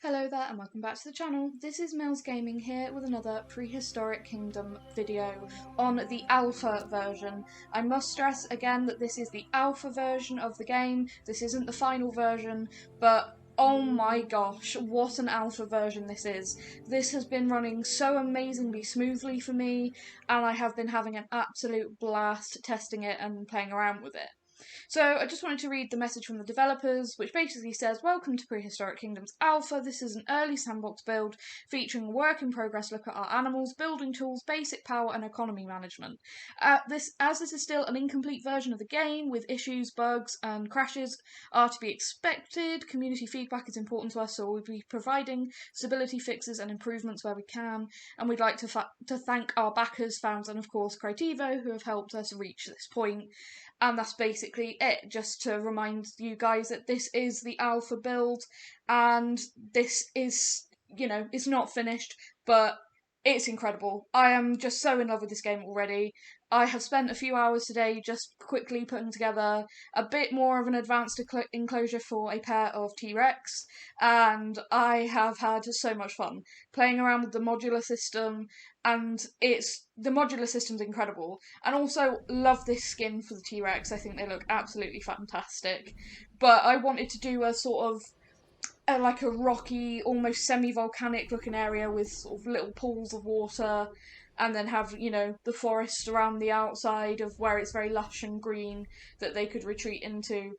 Hello there and welcome back to the channel. This is Mills Gaming here with another Prehistoric Kingdom video on the alpha version. I must stress again that this is the alpha version of the game. This isn't the final version, but oh my gosh, what an alpha version this is. This has been running so amazingly smoothly for me, and I have been having an absolute blast testing it and playing around with it. So I just wanted to read the message from the developers, which basically says, "Welcome to Prehistoric Kingdom's Alpha. This is an early sandbox build featuring a work-in-progress look at our animals, building tools, basic power and economy management. As this is still an incomplete version of the game, with issues, bugs and crashes are to be expected, community feedback is important to us, so we'll be providing stability fixes and improvements where we can, and we'd like to thank our backers, fans and of course Critivo, who have helped us reach this point." And that's basically it, just to remind you guys that this is the alpha build, and this is, it's not finished, but it's incredible. I am just so in love with this game already. I have spent a few hours today just quickly putting together a bit more of an advanced enclosure for a pair of T-Rex, and I have had so much fun playing around with the modular system, and the modular system's incredible. And also love this skin for the T-Rex. I think they look absolutely fantastic. But I wanted to do a sort of like a rocky, almost semi-volcanic looking area with sort of little pools of water, and then have, the forest around the outside of where it's very lush and green that they could retreat into.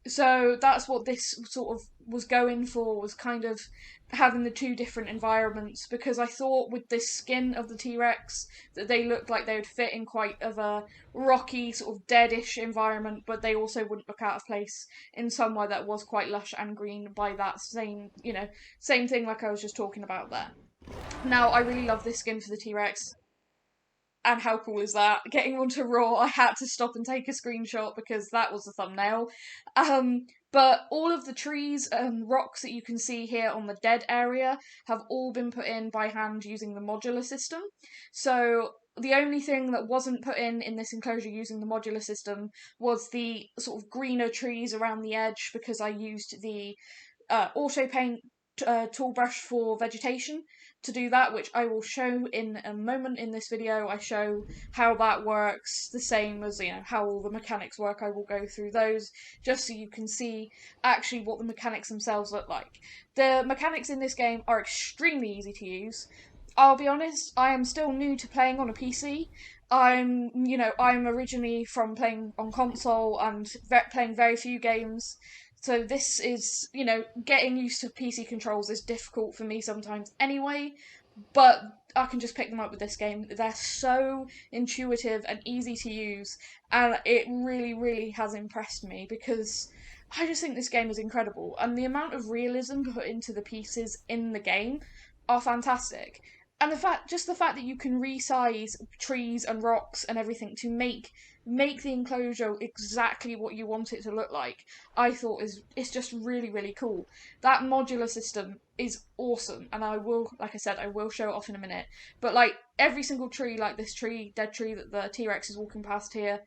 So that's what this sort of was going for, was kind of having the two different environments, because I thought with this skin of the T-Rex that they looked like they would fit in quite of a rocky, sort of deadish environment, but they also wouldn't look out of place in somewhere that was quite lush and green by that same thing like I was just talking about there. Now, I really love this skin for the T-Rex. And how cool is that? Getting onto Raw, I had to stop and take a screenshot because that was the thumbnail. But all of the trees and rocks that you can see here on the dead area have all been put in by hand using the modular system. So the only thing that wasn't put in this enclosure using the modular system was the sort of greener trees around the edge, because I used the auto paint tool brush for vegetation to do that, which I will show in a moment in this video. I show how that works, the same as how all the mechanics work. I will go through those just so you can see actually what the mechanics themselves look like. The mechanics in this game are extremely easy to use. I'll be honest, I am still new to playing on a PC. I'm originally from playing on console and playing very few games, so this is, getting used to PC controls is difficult for me sometimes anyway, but I can just pick them up with this game. They're so intuitive and easy to use, and it really, really has impressed me, because I just think this game is incredible, and the amount of realism put into the pieces in the game are fantastic. And just the fact that you can resize trees and rocks and everything to make the enclosure exactly what you want it to look like, I thought it's just really, really cool. That modular system is awesome, and I will, like I said, I will show it off in a minute. But like every single tree, like this dead tree that the T-Rex is walking past here,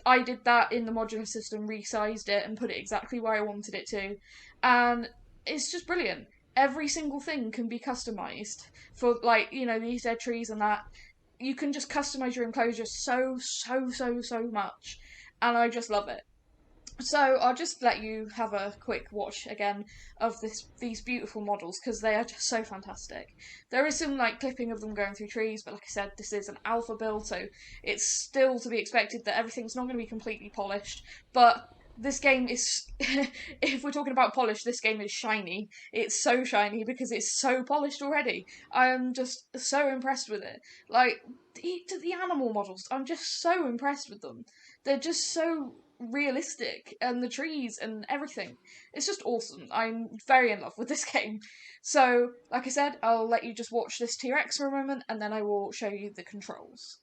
I did that in the modular system, resized it and put it exactly where I wanted it to, and it's just brilliant. Every single thing can be customized for, like, these dead trees and that. You can just customize your enclosure so much, and I just love it. So I'll just let you have a quick watch again of these beautiful models, because they are just so fantastic. There is some like clipping of them going through trees, but like I said, this is an alpha build, so it's still to be expected that everything's not going to be completely polished. But this game is, if we're talking about polish, this game is shiny. It's so shiny because it's so polished already. I am just so impressed with it. Like, the animal models, I'm just so impressed with them. They're just so realistic, and the trees and everything. It's just awesome. I'm very in love with this game. So, like I said, I'll let you just watch this T-Rex for a moment, and then I will show you the controls.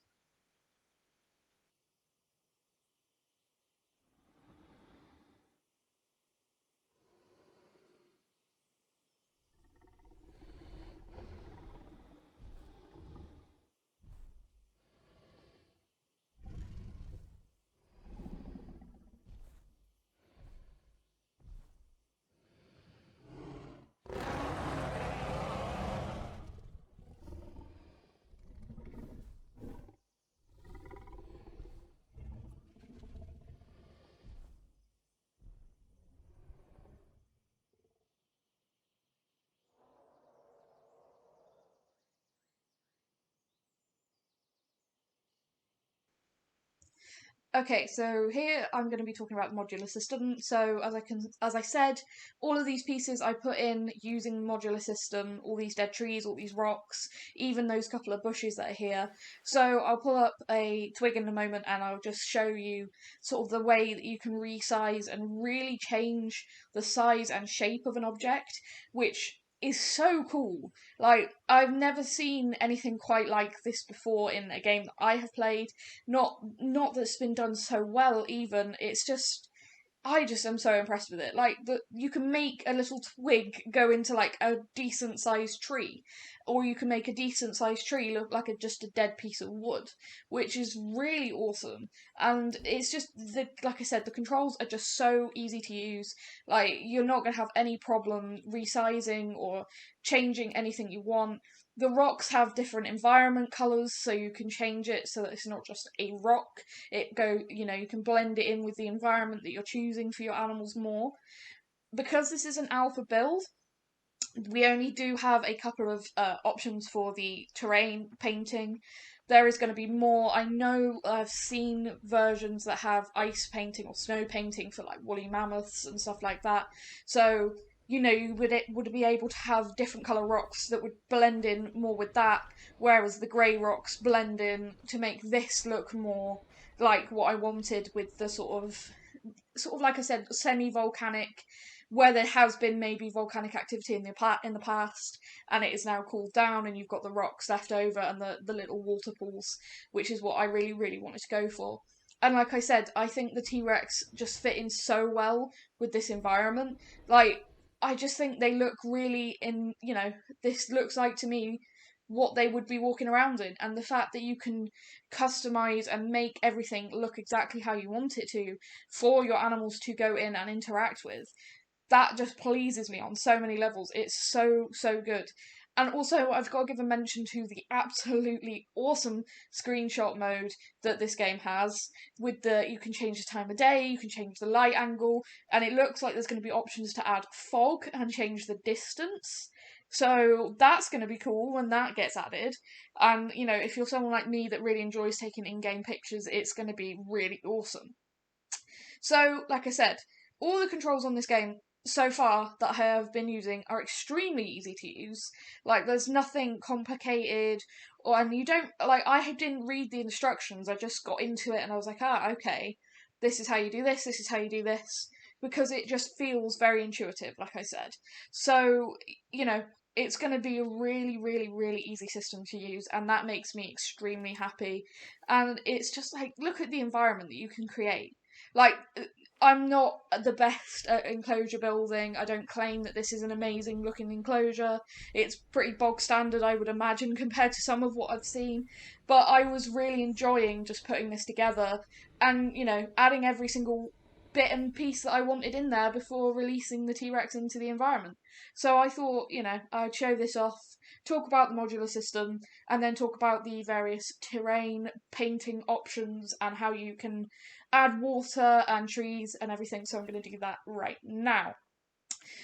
Okay, so here I'm going to be talking about the modular system. So as I said, all of these pieces I put in using the modular system, all these dead trees, all these rocks, even those couple of bushes that are here. So I'll pull up a twig in a moment and I'll just show you sort of the way that you can resize and really change the size and shape of an object, which is so cool. Like, I've never seen anything quite like this before in a game that I have played. Not that's been done so well even. It's just I just am so impressed with it. Like that you can make a little twig go into like a decent sized tree, or you can make a decent sized tree look like just a dead piece of wood, which is really awesome. And it's just like I said, the controls are just so easy to use. Like you're not gonna have any problem resizing or changing anything you want. The rocks have different environment colors, so you can change it so that it's not just a rock. You can blend it in with the environment that you're choosing for your animals more. Because this is an alpha build, we only do have a couple of options for the terrain painting. There is going to be more. I know I've seen versions that have ice painting or snow painting for like woolly mammoths and stuff like that. So you would be able to have different color rocks that would blend in more with that, whereas the grey rocks blend in to make this look more like what I wanted with the sort of like I said, semi-volcanic, where there has been maybe volcanic activity in the past, and it is now cooled down, and you've got the rocks left over and the little water pools, which is what I really really wanted to go for. And like I said, I think the T-Rex just fit in so well with this environment. Like I just think they look really in. This looks like to me what they would be walking around in, and the fact that you can customize and make everything look exactly how you want it to for your animals to go in and interact with, that just pleases me on so many levels. It's so, so good. And also, I've got to give a mention to the absolutely awesome screenshot mode that this game has. You can change the time of day, you can change the light angle, and it looks like there's going to be options to add fog and change the distance. So that's going to be cool when that gets added. And, if you're someone like me that really enjoys taking in game pictures, it's going to be really awesome. So, like I said, all the controls on this game so far that I have been using are extremely easy to use. Like, there's nothing complicated, and you don't, like, I didn't read the instructions, I just got into it and I was like, okay, this is how you do this is how you do this, because it just feels very intuitive, like I said. So, it's going to be a really, really, really easy system to use, and that makes me extremely happy. And it's just like, look at the environment that you can create. Like, I'm not the best at enclosure building. I don't claim that this is an amazing looking enclosure. It's pretty bog standard, I would imagine, compared to some of what I've seen. But I was really enjoying just putting this together and, adding every single bit and piece that I wanted in there before releasing the T-Rex into the environment. So I thought, I'd show this off, talk about the modular system, and then talk about the various terrain painting options and how you can add water and trees and everything. So I'm going to do that right now.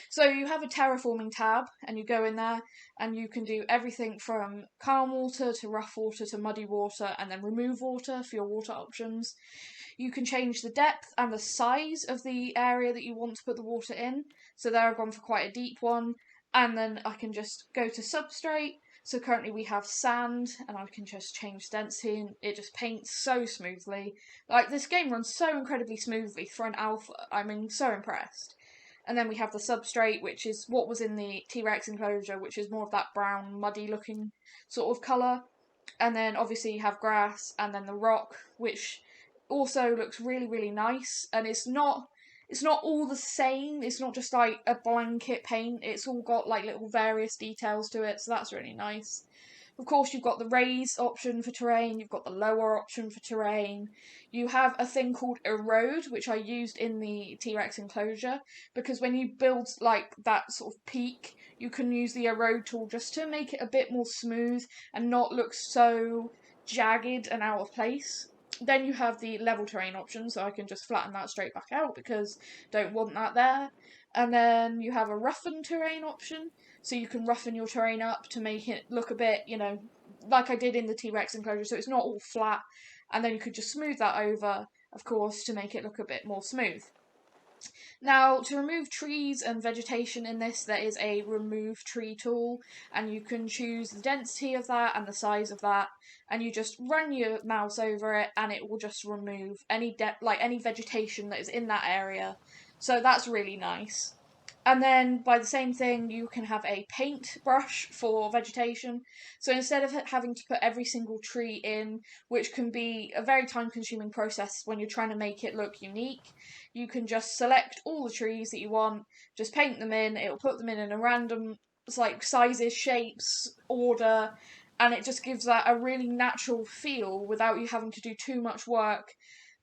So you have a terraforming tab, and you go in there and you can do everything from calm water to rough water to muddy water, and then remove water for your water options. You can change the depth and the size of the area that you want to put the water in. So there I've gone for quite a deep one. And then I can just go to Substrate. So currently we have sand, and I can just change density, and it just paints so smoothly. Like, this game runs so incredibly smoothly for an alpha. I'm so impressed. And then we have the Substrate, which is what was in the T-Rex enclosure, which is more of that brown, muddy looking sort of colour. And then obviously you have grass, and then the rock, which also looks really, really nice. And it's not all the same. It's not just like a blanket paint. It's all got like little various details to it, so that's really nice. Of course, you've got the raised option for terrain, you've got the lower option for terrain. You have a thing called erode, which I used in the T-Rex enclosure, because when you build like that sort of peak, you can use the erode tool just to make it a bit more smooth and not look so jagged and out of place. Then you have the level terrain option, so I can just flatten that straight back out because don't want that there. And then you have a roughen terrain option, so you can roughen your terrain up to make it look a bit, like I did in the T-Rex enclosure, so it's not all flat. And then you could just smooth that over. of course, to make it look a bit more smooth. Now, to remove trees and vegetation in this, there is a remove tree tool, and you can choose the density of that and the size of that, and you just run your mouse over it, and it will just remove any any vegetation that is in that area. So that's really nice. And then by the same thing, you can have a paint brush for vegetation. So instead of having to put every single tree in, which can be a very time consuming process when you're trying to make it look unique, you can just select all the trees that you want, just paint them in, it'll put them in a random sizes, shapes, order, and it just gives that a really natural feel without you having to do too much work,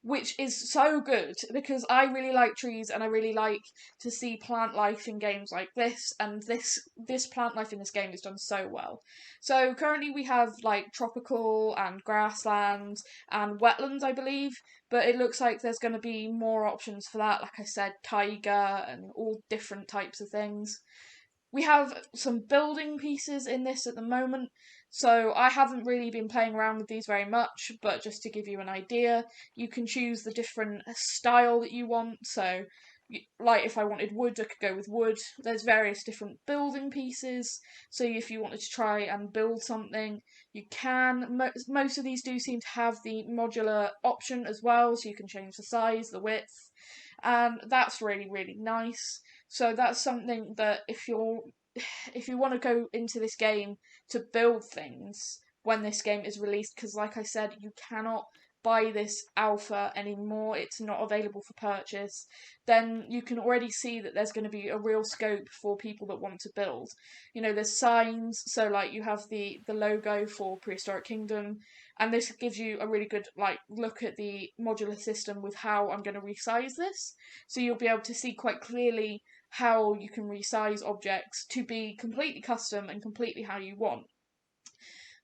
which is so good because I really like trees and I really like to see plant life in games like this, and this plant life in this game is done so well. So currently we have like tropical and grasslands and wetlands, I believe, but it looks like there's going to be more options for that, like I said, taiga and all different types of things. We have some building pieces in this at the moment, so I haven't really been playing around with these very much, but just to give you an idea, you can choose the different style that you want. So, like if I wanted wood, I could go with wood. There's various different building pieces, so if you wanted to try and build something, you can. Most of these do seem to have the modular option as well, so you can change the size, the width, and that's really, really nice. So that's something that if you want to go into this game to build things when this game is released, because like I said, you cannot buy this alpha anymore, it's not available for purchase, then you can already see that there's going to be a real scope for people that want to build. You know, there's signs, so like you have the logo for Prehistoric Kingdom, and this gives you a really good look at the modular system with how I'm going to resize this. So you'll be able to see quite clearly how you can resize objects to be completely custom and completely how you want.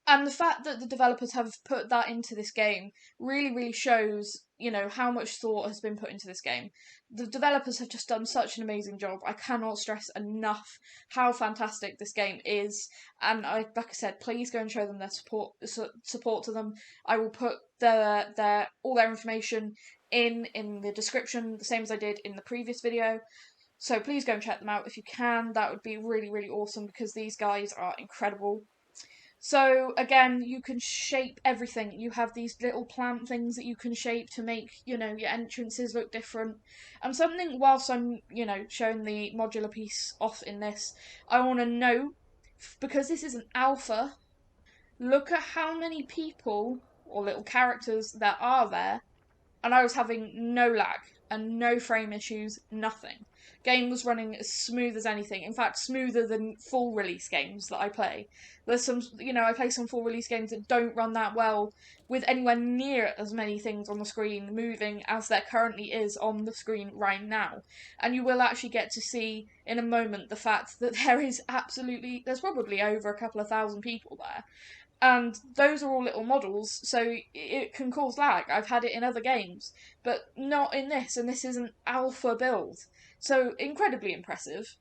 And the fact that the developers have put that into this game really, really shows, how much thought has been put into this game. The developers have just done such an amazing job. I cannot stress enough how fantastic this game is. And like I said, please go and show them their support to them. I will put all their information in the description, the same as I did in the previous video. So please go and check them out if you can. That would be really, really awesome because these guys are incredible. So again, you can shape everything. You have these little plant things that you can shape to make, your entrances look different. And something whilst I'm, showing the modular piece off in this, I want to note, because this is an alpha, look at how many people or little characters that are there, and I was having no lag and no frame issues, nothing. Game was running as smooth as anything. In fact, smoother than full release games that I play. There's some, I play some full release games that don't run that well with anywhere near as many things on the screen moving as there currently is on the screen right now. And you will actually get to see in a moment the fact that there's probably over a couple of thousand people there. And those are all little models, so it can cause lag. I've had it in other games, but not in this, and this is an alpha build. So incredibly impressive.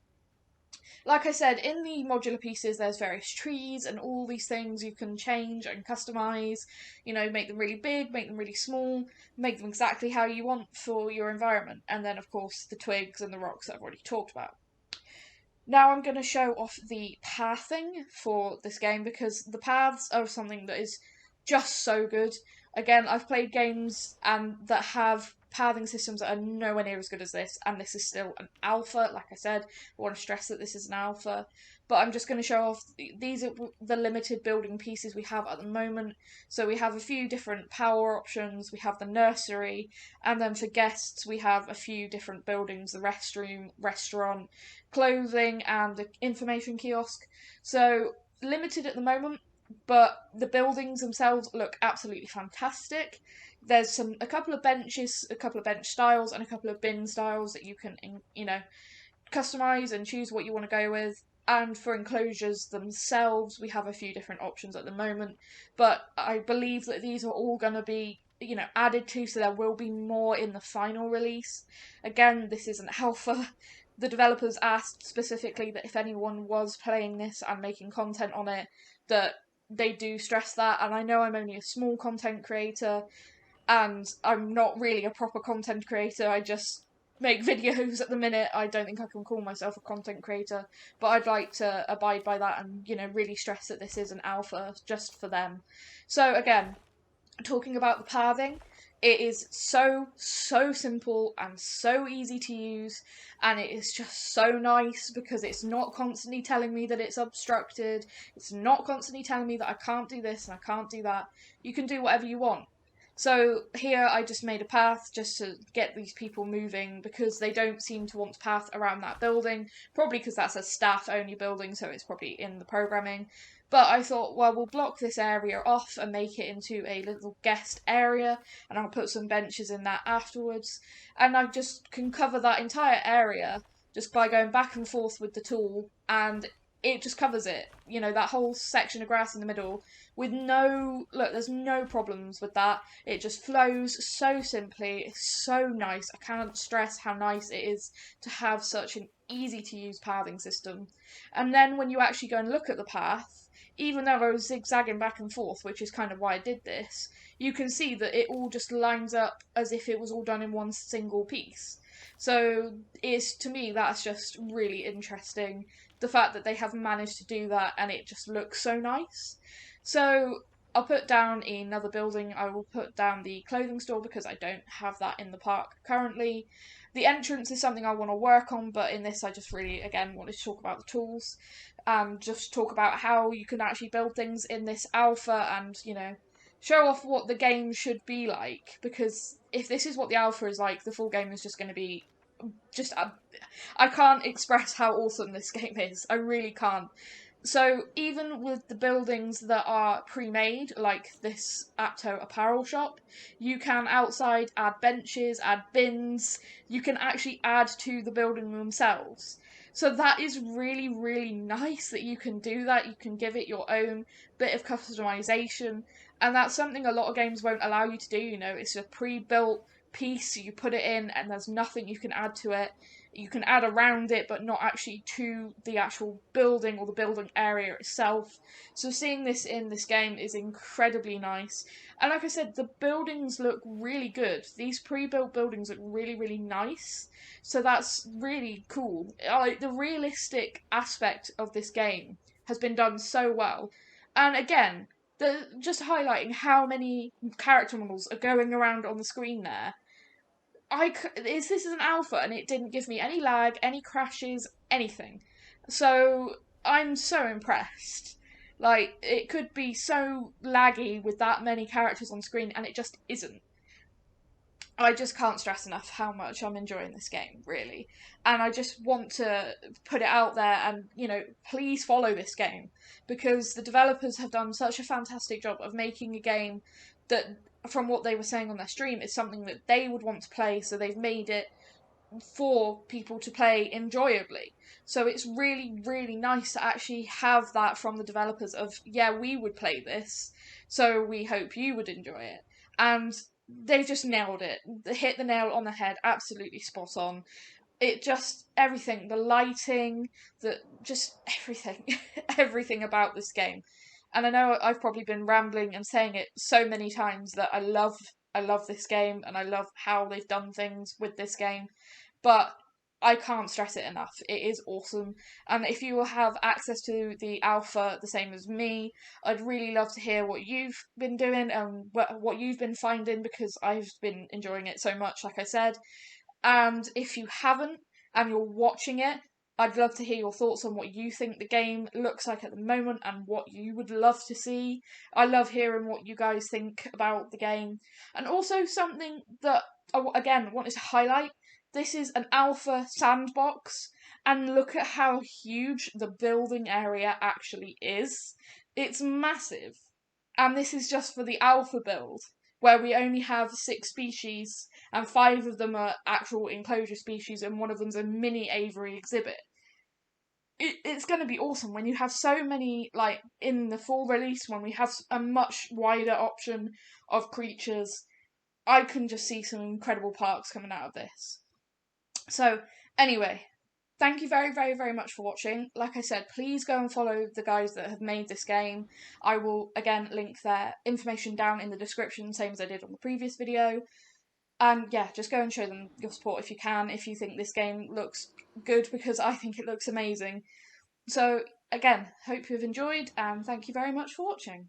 Like I said, in the modular pieces there's various trees and all these things you can change and customise, make them really big, make them really small, make them exactly how you want for your environment, and then of course the twigs and the rocks that I've already talked about. Now I'm going to show off the pathing for this game because the paths are something that is just so good. Again, I've played games that have pathing systems that are nowhere near as good as this, and this is still an alpha. Like I said, I want to stress that this is an alpha, but I'm just going to show off these are the limited building pieces we have at the moment. So we have a few different power options, we have the nursery, and then for guests we have a few different buildings, the restroom, restaurant, clothing, and the information kiosk. So limited at the moment, but the buildings themselves look absolutely fantastic. There's a couple of benches, a couple of bench styles, and a couple of bin styles that you can, customize and choose what you want to go with. And for enclosures themselves, we have a few different options at the moment, but I believe that these are all going to be, added to, so there will be more in the final release. Again, this is an alpha. The developers asked specifically that if anyone was playing this and making content on it, that they do stress that, and I know I'm only a small content creator, and I'm not really a proper content creator. I just make videos at the minute. I don't think I can call myself a content creator, but I'd like to abide by that and, really stress that this is an alpha just for them. So again, talking about the pathing, it is so simple and so easy to use, and it is just so nice because it's not constantly telling me that it's obstructed. It's not constantly telling me that I can't do this and I can't do that. You can do whatever you want. So here I just made a path just to get these people moving because they don't seem to want to path around that building, probably because that's a staff only building, so it's probably in the programming. But I thought, well, we'll block this area off and make it into a little guest area, and I'll put some benches in that afterwards. And I just can cover that entire area just by going back and forth with the tool, and it just covers it. That whole section of grass in the middle with there's no problems with that. It just flows so simply. It's so nice. I can't stress how nice it is to have such an easy to use pathing system. And then when you actually go and look at the path, even though I was zigzagging back and forth, which is kind of why I did this, you can see that it all just lines up as if it was all done in one single piece. So to me, that's just really interesting. The fact that they have managed to do that and it just looks so nice. So I'll put down another building. I will put down the clothing store because I don't have that in the park currently. The entrance is something I want to work on, but in this I just really, again, wanted to talk about the tools and just talk about how you can actually build things in this alpha and, show off what the game should be like, because if this is what the alpha is like, the full game is just going to be just... I can't express how awesome this game is. I really can't. So even with the buildings that are pre-made, like this Aplha apparel shop, you can outside add benches, add bins, you can actually add to the building themselves. So that is really, really nice that you can do that. You can give it your own bit of customization, and that's something a lot of games won't allow you to do. It's a pre-built piece, you put it in and there's nothing you can add to it. You can add around it, but not actually to the actual building or the building area itself. So seeing this in this game is incredibly nice. And like I said, the buildings look really good. These pre-built buildings look really, really nice. So that's really cool. The realistic aspect of this game has been done so well. And again, just highlighting how many character models are going around on the screen there. This is an alpha and it didn't give me any lag, any crashes, anything. So I'm so impressed. It could be so laggy with that many characters on screen and it just isn't. I just can't stress enough how much I'm enjoying this game, really. And I just want to put it out there and, please follow this game. Because the developers have done such a fantastic job of making a game that, from what they were saying on their stream, is something that they would want to play, so they've made it for people to play enjoyably. So it's really, really nice to actually have that from the developers of, yeah, we would play this, so we hope you would enjoy it. And they've just nailed it. They hit the nail on the head, absolutely spot on. It just, everything, the lighting, just everything, everything about this game. And I know I've probably been rambling and saying it so many times that I love this game and I love how they've done things with this game, but I can't stress it enough. It is awesome. And if you will have access to the alpha the same as me, I'd really love to hear what you've been doing and what you've been finding, because I've been enjoying it so much, like I said. And if you haven't and you're watching it, I'd love to hear your thoughts on what you think the game looks like at the moment and what you would love to see. I love hearing what you guys think about the game. And also something that I, again, wanted to highlight. This is an alpha sandbox, and look at how huge the building area actually is. It's massive. And this is just for the alpha build, where we only have 6 species, and 5 of them are actual enclosure species, and one of them's a mini aviary exhibit. It's going to be awesome when you have so many, in the full release, when we have a much wider option of creatures. I can just see some incredible parks coming out of this. So, anyway, thank you very, very, very much for watching. Like I said, please go and follow the guys that have made this game. I will, again, link their information down in the description, same as I did on the previous video. And yeah, just go and show them your support if you can, if you think this game looks good, because I think it looks amazing. So, again, hope you've enjoyed, and thank you very much for watching.